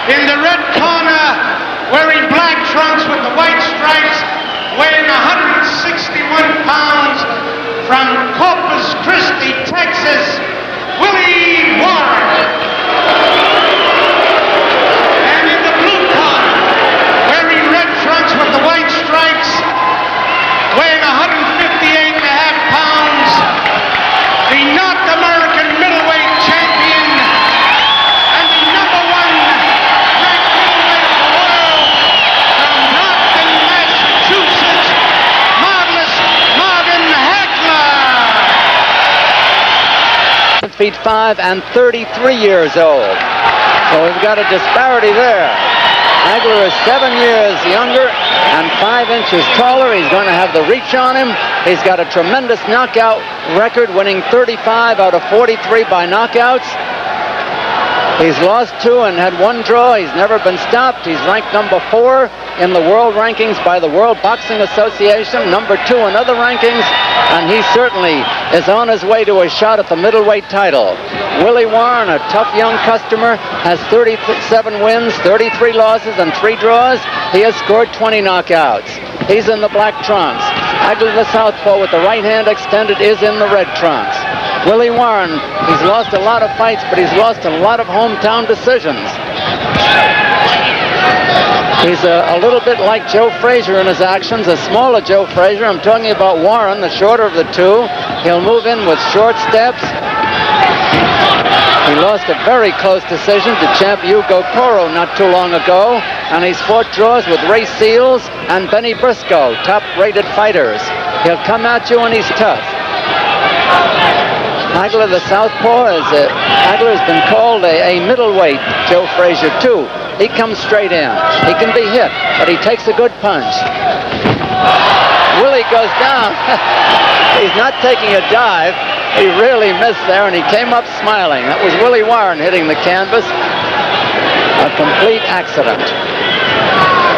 In the red corner, wearing black trunks with the white stripes, weighing 161 pounds, from Corpus Christi, Texas, Willie Warren. And in the blue corner, wearing red trunks with the white stripes, weighing 158 and a half pounds, the North American middleweight champion and the number one ranked middleweight of the world from Brockton, Massachusetts, marvelous Marvin Hagler. feet 5 and 33 years old. So we've got a disparity there. Hagler is 7 years younger and 5 inches taller. He's going to have the reach on him. He's got a tremendous knockout record, winning 35 out of 43 by knockouts. He's lost 2 and had 1 draw. He's never been stopped. He's ranked number 4 in the world rankings by the World Boxing Association, number 2 in other rankings, and he certainly is on his way to a shot at the middleweight title. Willie Warren, a tough young customer, has 37 wins, 33 losses, and 3 draws. He has scored 20 knockouts. He's in the black trunks. Hagler, the southpaw with the right hand extended, is in the red trunks. Willie Warren, he's lost a lot of fights, but he's lost a lot of hometown decisions. He's a little bit like Joe Frazier in his actions, a smaller Joe Frazier. I'm talking about Warren, the shorter of the two. He'll move in with short steps. He lost a very close decision to champ Hugo Coro not too long ago, and he's fought draws with Ray Seals and Benny Briscoe, top-rated fighters. He'll come at you, and he's tough. Hagler, the southpaw, Hagler has been called a middleweight Joe Frazier, too. He comes straight in. He can be hit, but he takes a good punch. Willie goes down. He's not taking a dive. He really missed there, and he came up smiling. That was Willie Warren hitting the canvas. A complete accident.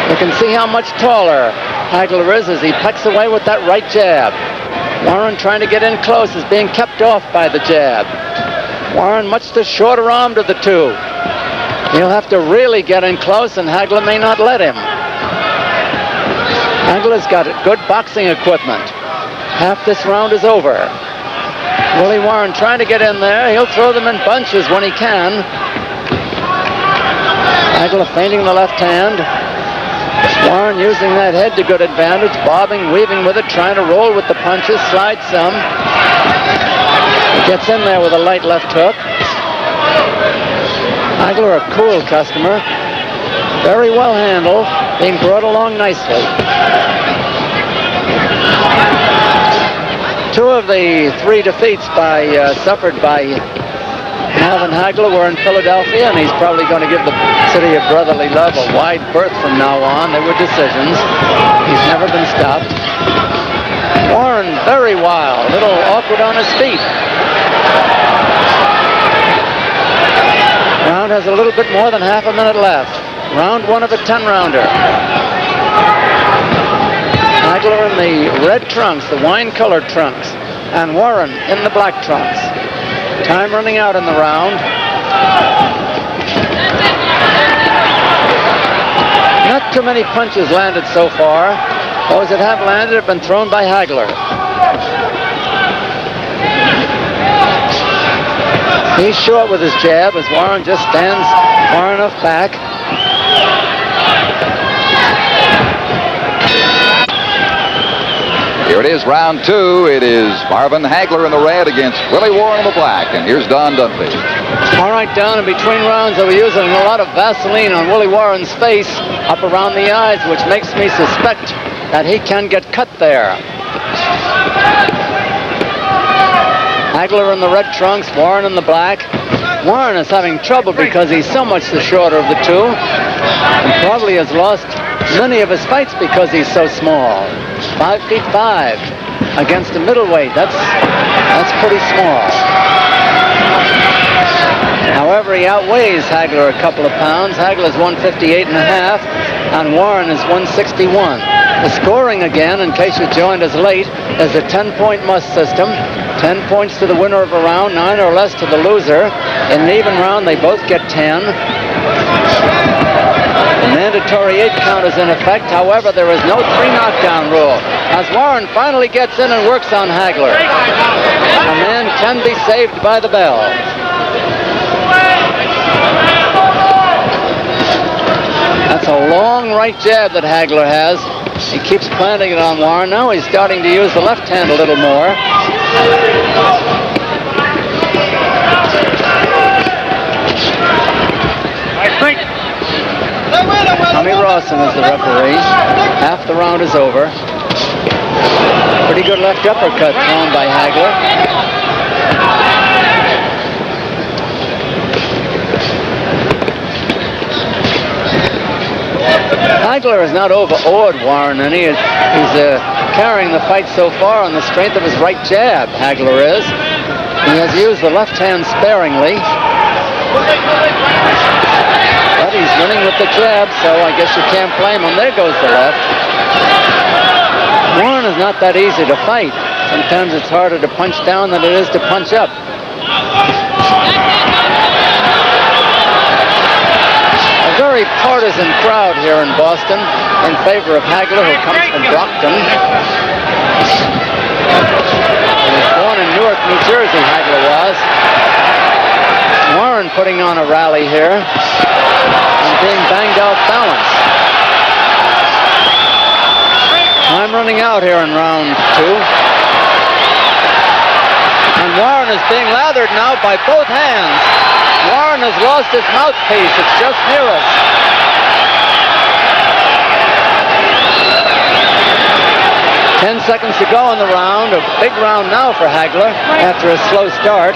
You can see how much taller Hagler is as he pecks away with that right jab. Warren trying to get in close is being kept off by the jab. Warren much the shorter armed of the two. He'll have to really get in close, and Hagler may not let him. Hagler's got good boxing equipment. Half this round is over. Willie Warren trying to get in there. He'll throw them in bunches when he can. Hagler feinting the left hand. Warren using that head to good advantage, bobbing, weaving with it, trying to roll with the punches, slide some. He gets in there with a light left hook. Hagler, a cool customer, very well handled, being brought along nicely. 2 of the 3 defeats suffered by Marvin Hagler were in Philadelphia, and he's probably going to give the city of brotherly love a wide berth from now on. They were decisions. He's never been stopped. Warren, very wild, a little awkward on his feet. Round has a little bit more than half a minute left. Round 1 of a 10-rounder. Hagler in the red trunks, the wine-colored trunks, and Warren in the black trunks. Time running out in the round. Not too many punches landed so far. Those that have landed have been thrown by Hagler. He's short with his jab as Warren just stands far enough back. Here it is, round 2. It is Marvin Hagler in the red against Willie Warren in the black. And here's Don Dunphy. All right, Don, in between rounds, they were using a lot of Vaseline on Willie Warren's face up around the eyes, which makes me suspect that he can get cut there. Hagler in the red trunks, Warren in the black. Warren is having trouble because he's so much the shorter of the two. And probably has lost many of his fights because he's so small. 5'5" against a middleweight. That's pretty small. However, he outweighs Hagler a couple of pounds. Hagler's 158 and a half, and Warren is 161. The scoring again, in case you joined us late, is a 10-point must system. 10 points to the winner of a round, 9 or less to the loser. In an even round, they both get 10. mandatory 8 count is in effect. However, there is no 3 knockdown rule. As Warren finally gets in and works on Hagler, a man can be saved by the bell. That's a long right jab that Hagler has. He keeps planting it on Warren. Now he's starting to use the left hand a little more. Tommy Rawson is the referee. Half the round is over. Pretty good left uppercut thrown by Hagler. Hagler has not overawed Warren any. He's carrying the fight so far on the strength of his right jab, Hagler is. He has used the left hand sparingly. But he's winning with the jab, so I guess you can't blame him. There goes the left. Warren is not that easy to fight. Sometimes it's harder to punch down than it is to punch up. A very partisan crowd here in Boston in favor of Hagler, who comes from Brockton. He was born in Newark, New Jersey, Hagler was. Warren putting on a rally here and being banged off balance. Time running out here in round 2. And Warren is being lathered now by both hands. Warren has lost his mouthpiece. It's just near us. Ten seconds to go in the round. A big round now for Hagler after a slow start.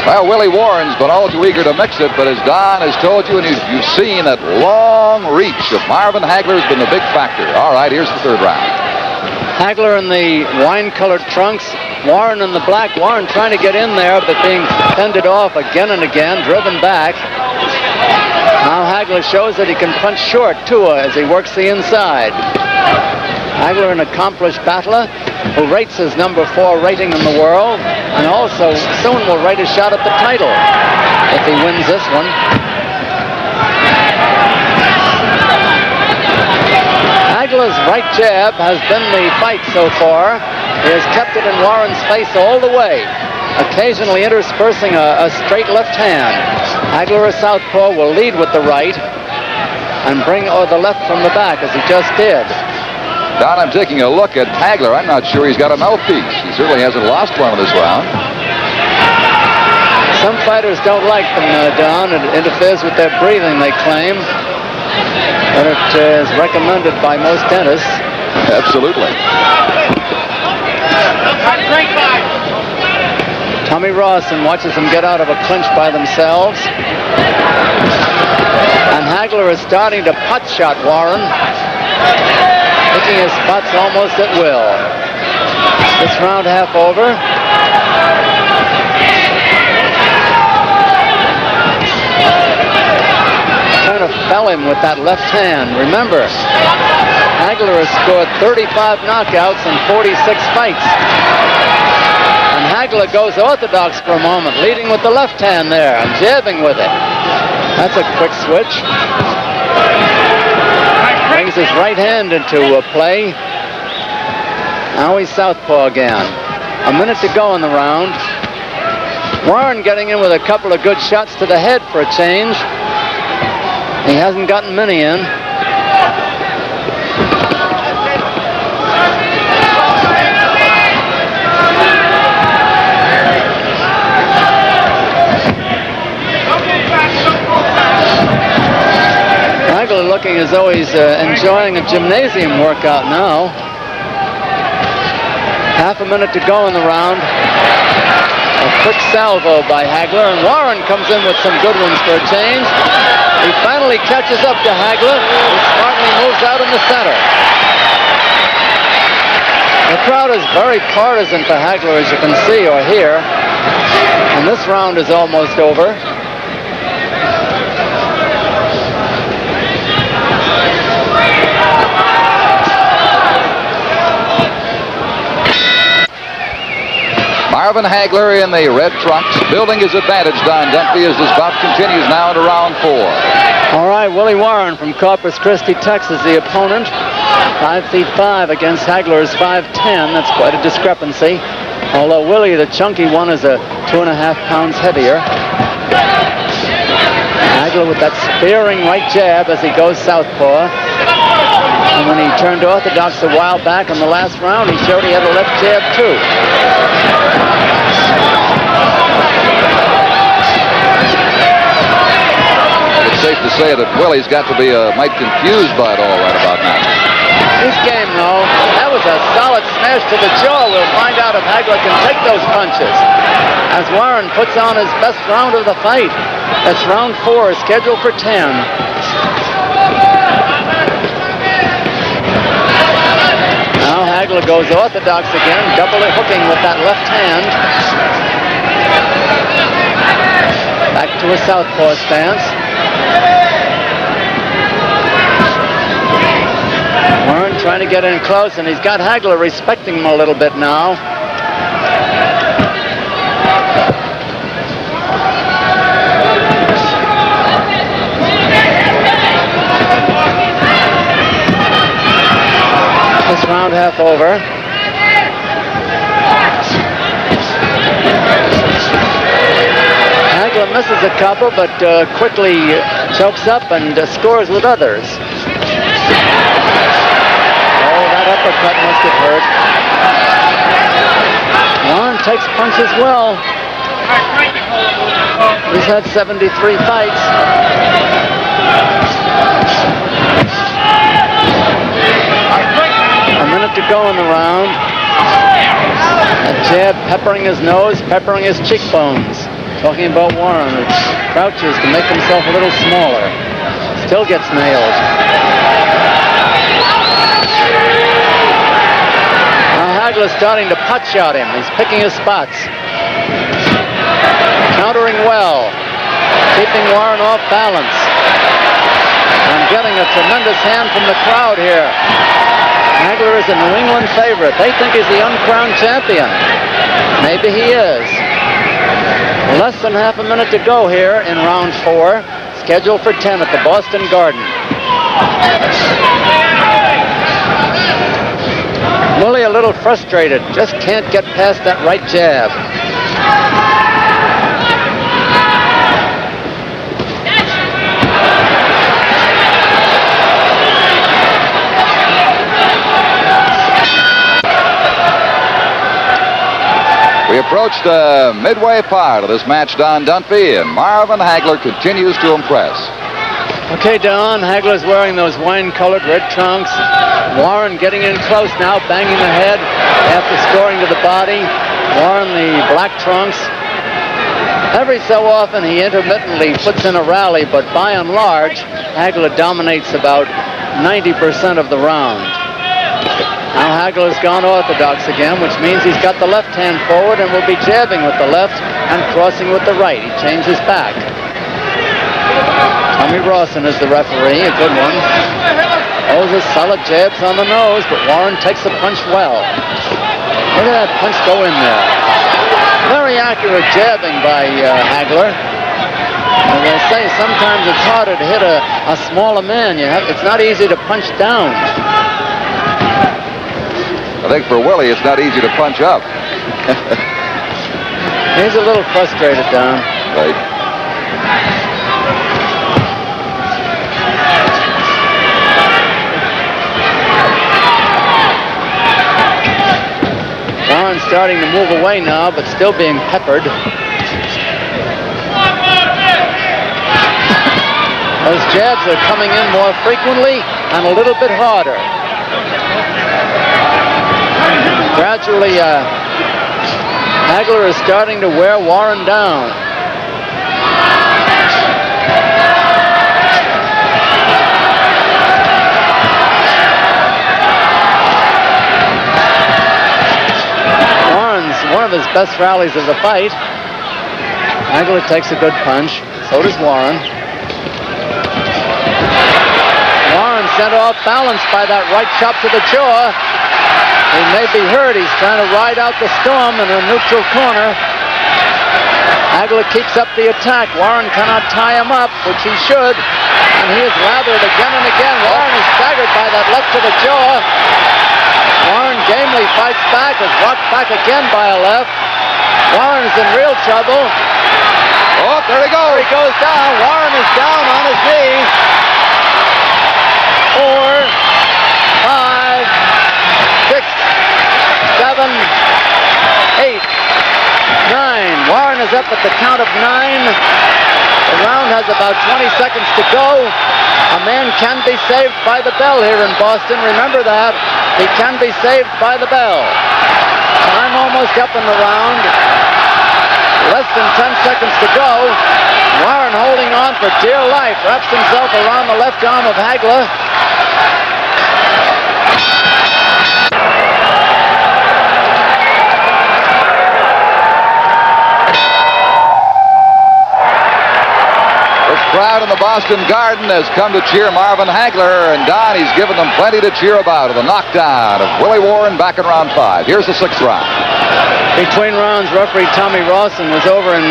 Well, Willie Warren's been all too eager to mix it, but as Don has told you, and you've seen that long reach of Marvin Hagler has been the big factor. All right, here's the third round. Hagler in the wine-colored trunks, Warren in the black. Warren trying to get in there, but being fended off again and again, driven back. Now Hagler shows that he can punch short, too, as he works the inside. Hagler, an accomplished battler who rates his number 4 rating in the world, and also soon will rate a shot at the title if he wins this one. Hagler's right jab has been the fight so far. He has kept it in Warren's face all the way, occasionally interspersing a straight left hand. Hagler, a southpaw, will lead with the right and bring the left from the back, as he just did. Don, I'm taking a look at Hagler. I'm not sure he's got a mouthpiece. He certainly hasn't lost one in this round. Some fighters don't like them, Don. It interferes with their breathing, they claim. But it is recommended by most dentists. Absolutely. Tommy Rawson watches them get out of a clinch by themselves. And Hagler is starting to pot shot Warren, picking his spots almost at will. This round half over. Kind of fell him with that left hand. Remember, Hagler has scored 35 knockouts in 46 fights. And Hagler goes orthodox for a moment, leading with the left hand there and jabbing with it. That's a quick switch. Brings his right hand into play. Now he's southpaw again. A minute to go in the round. Warren getting in with a couple of good shots to the head for a change. He hasn't gotten many in. Hagler looking as though he's enjoying a gymnasium workout now. Half a minute to go in the round. A quick salvo by Hagler, and Warren comes in with some good ones for a change. He finally catches up to Hagler, who smartly moves out in the center. The crowd is very partisan for Hagler, as you can see or hear. And this round is almost over. Marvin Hagler in the red trunks, building his advantage, Don Dunphy, as this bout continues now into round 4. All right, Willie Warren from Corpus Christi, Texas, the opponent. 5 feet 5 against Hagler's 5'10". That's quite a discrepancy. Although Willie, the chunky one, is a 2.5 pounds heavier. Hagler with that spearing right jab as he goes southpaw. And when he turned orthodox a while back in the last round, he showed he had a left jab too. It's safe to say that Willie's got to be might confused by it all right about now. This game, though, that was a solid smash to the jaw. We'll find out if Hagler can take those punches. As Warren puts on his best round of the fight. That's round 4, scheduled for 10. Now Hagler goes orthodox again, double hooking with that left hand. Back to a southpaw stance. Warren trying to get in close, and he's got Hagler respecting him a little bit now. This round half over. Hagler misses a couple, but quickly chokes up and scores with others. Oh, that uppercut must have hurt. Warren takes punches well. He's had 73 fights. A minute to go in the round. A jab peppering his nose, peppering his cheekbones. Talking about Warren, who crouches to make himself a little smaller. Still gets nailed. Now Hagler's starting to pot shot him. He's picking his spots. Countering well. Keeping Warren off balance. And getting a tremendous hand from the crowd here. Hagler is a New England favorite. They think he's the uncrowned champion. Maybe he is. Less than half a minute to go here in round 4. Scheduled for 10 at the Boston Garden. Willie a little frustrated. Just can't get past that right jab. We approach the midway part of this match, Don Dunphy, and Marvin Hagler continues to impress. Okay, Don, Hagler's wearing those wine-colored red trunks. Warren getting in close now, banging the head after scoring to the body. Warren the black trunks. Every so often he intermittently puts in a rally, but by and large, Hagler dominates about 90% of the round. Now Hagler's gone orthodox again, which means he's got the left hand forward and will be jabbing with the left and crossing with the right. He changes back. Tommy Rawson is the referee, a good one. Those are solid jabs on the nose, but Warren takes the punch well. Look at that punch go in there. Very accurate jabbing by Hagler. As I say, sometimes it's harder to hit a smaller man. It's not easy to punch down. I think for Willie, it's not easy to punch up. He's a little frustrated, Don. Right. Warren's starting to move away now, but still being peppered. Those jabs are coming in more frequently and a little bit harder. Gradually, Hagler is starting to wear Warren down. Warren's one of his best rallies of the fight. Hagler takes a good punch. So does Warren. Warren sent off balance by that right chop to the jaw. He may be hurt. He's trying to ride out the storm in a neutral corner. Hagler keeps up the attack. Warren cannot tie him up, which he should. And he is lathered again and again. Warren is staggered by that left to the jaw. Warren gamely fights back, is rocked back again by a left. Warren is in real trouble. Oh, there he goes. He goes down. Warren is down on his knees. 4, 5, 6, 7, 8, 9. Warren is up at the count of 9. The round has about 20 seconds to go. A man can be saved by the bell here in Boston. Remember that. He can be saved by the bell. Time almost up in the round. Less than 10 seconds to go. Warren holding on for dear life. Wraps himself around the left arm of Hagler. Crowd in the Boston Garden has come to cheer Marvin Hagler, and Don, he's given them plenty to cheer about. The knockdown of Willie Warren back in round 5. Here's the 6th round. Between rounds, referee Tommy Rawson was over in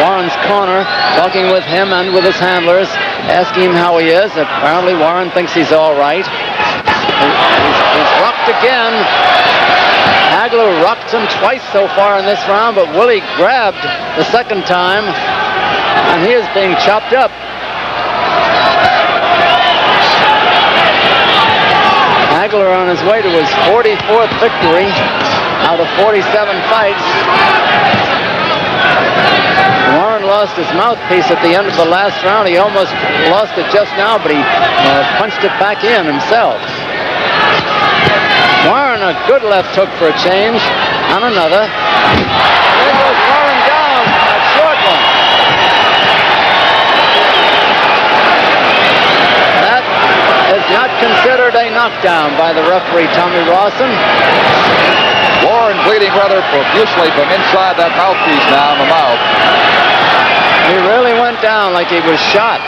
Warren's corner, talking with him and with his handlers, asking him how he is. Apparently, Warren thinks he's all right. He's rocked again. Hagler rocked him twice so far in this round, but Willie grabbed the second time, and he is being chopped up. Hagler on his way to his 44th victory out of 47 fights. Warren lost his mouthpiece at the end of the last round. He almost lost it just now, but he punched it back in himself. Warren, a good left hook for a change, and another. There goes Warren down, a short one. That is not considered a knockdown by the referee, Tommy Rawson. Warren bleeding rather profusely from inside that mouthpiece now in the mouth. He really went down like he was shot.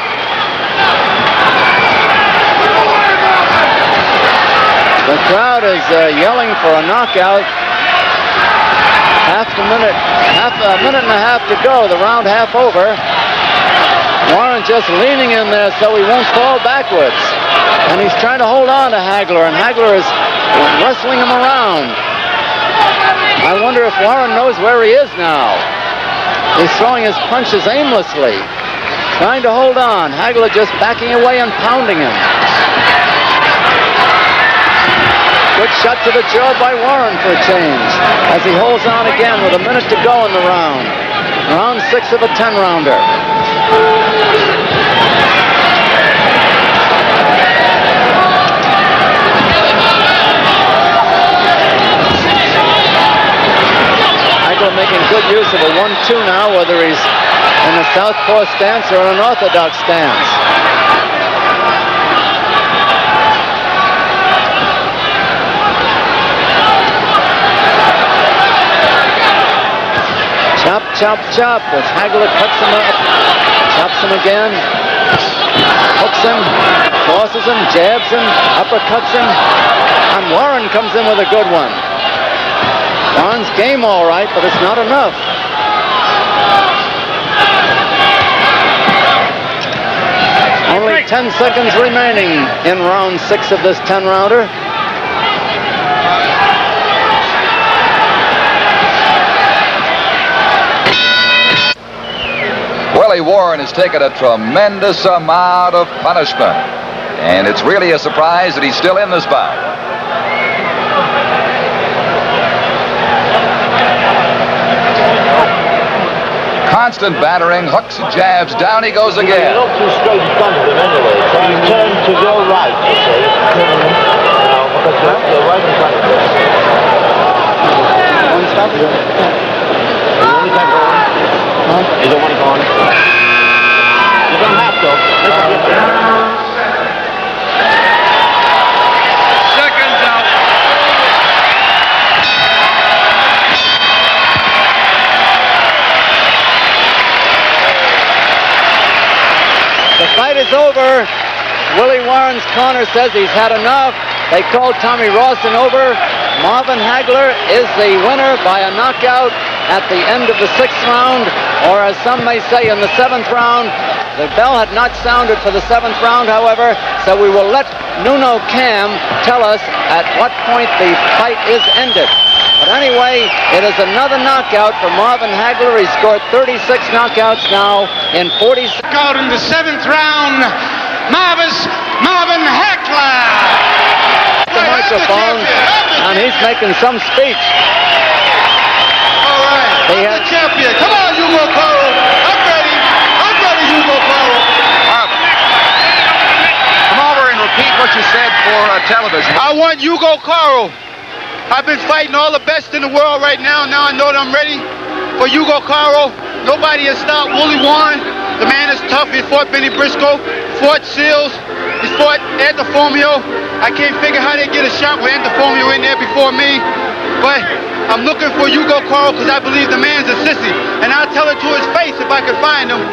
The crowd is yelling for a knockout. A minute and a half to go, the round half over. Warren just leaning in there so he won't fall backwards. And he's trying to hold on to Hagler, and Hagler is wrestling him around. I wonder if Warren knows where he is now. He's throwing his punches aimlessly, trying to hold on. Hagler just backing away and pounding him. Good shot to the jaw by Warren for a change, as he holds on again with a minute to go in the round. Round 6 of a 10-rounder. Hagler making good use of a 1-2 now, whether he's in a southpaw stance or an orthodox stance. Chop, chop, chop, as Hagler cuts him up, chops him again, hooks him, crosses him, jabs him, uppercuts him, and Warren comes in with a good one. Warren's game all right, but it's not enough. Only 10 seconds remaining in round 6 of this 10-rounder. Willie Warren has taken a tremendous amount of punishment, and it's really a surprise that he's still in this bout. Constant battering, hooks and jabs, down he goes again. Not too straight in front of him anyway, so you turn to your right, you see. Because you're right in front of him. One stop? You only can't go on? You don't want to go on? You don't have to. Seconds out. The fight is over. Willie Warren's corner says he's had enough. They called Tommy Rawson over. Marvin Hagler is the winner by a knockout at the end of the 6th round, or as some may say, in the 7th round. The bell had not sounded for the 7th round, however, so we will let Nuno Cam tell us at what point the fight is ended. But anyway, it is another knockout for Marvin Hagler. He scored 36 knockouts now in 46. Out in the 7th round, Marvin Hagler. The microphone, and he's making some speech. All right, He I'm has- the champion. Come on, Hugo Caro. I'm ready, Hugo Caro. Marvin, come over and repeat what you said for television. I want Hugo Caro. I've been fighting all the best in the world right now. Now I know that I'm ready for Hugo Caro. Nobody has stopped Wooly Warren. The man is tough. He fought Benny Briscoe, fought Seals, he fought Antifomio. I can't figure how they get a shot with Antifomio in there before me. But I'm looking for Hugo Caro because I believe the man's a sissy. And I'll tell it to his face if I can find him.